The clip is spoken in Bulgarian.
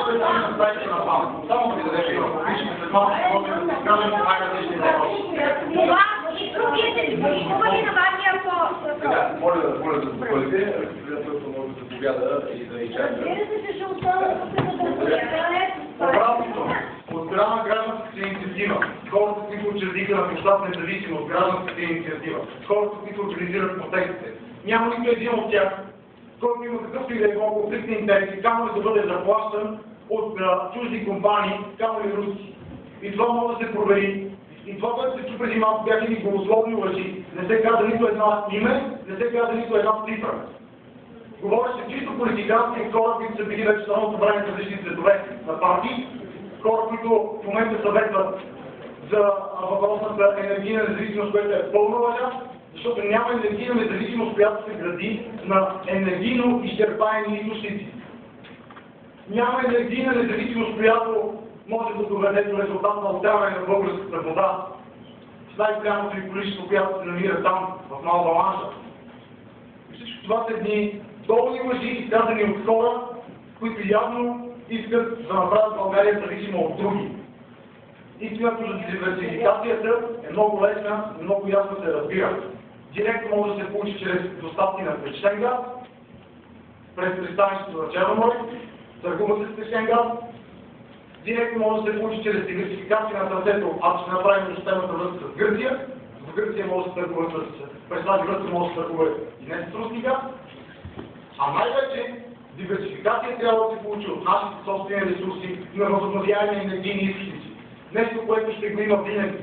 Както е там на сайтите на ПАМ. Само да ви дадеш и пишем след малко, може да се кажем най-различни въпроси. Това и другите изпълнители на вашия Сега, моля да заповядате, председателството може да заповяда и да изчакаме. Обратното, от страна на гражданската инициатива, хората, които учредиха на площад независимо от гражданската инициатива, хората, които организират протестите, няма нито един от тях, който има какъвто и да е конфликт на интереси, камо да бъде заплащан от чужди компании, камо и руски. И това може да се провери. И това, което се чу преди малко, бяха ни голословни лъжи. Не се каза нито една име, не се каза нито една цифра. Говореше чисто политикански хора, които са били вече само събрани в различни цветове на партии, хора, които в момента съветват за въпросната енергийна независимост, която е пълна лъжа, защото няма енергийна независимост, която се гради на енергийно изчерпаеми източници. Няма енергийна независимост, която може да доведе до резултат на оставяне на българската вода с най-голямото и количество, която се намира там, в Малва Манша. Всичко това са едни долни лъжи, изказани от хора, които явно искат да направят България зависима от други. Истината за диверсификацията е много лесна и много ясно се разбира. Директно може да се получи чрез доставки на втечнен газ, през пристанището на Черно море, търгува се с втечнен газ. Директно може да се получи чрез диверсификация на трасето, ако ще направим системата връзка с Гърция. В Гърция може да се търгува през тази връзка може да се търгува и не с руски газ. А най-вече диверсификация трябва да се получи от нашите собствени ресурси на възобновяеми енергийни източници. Нещо, което ще го има винаги.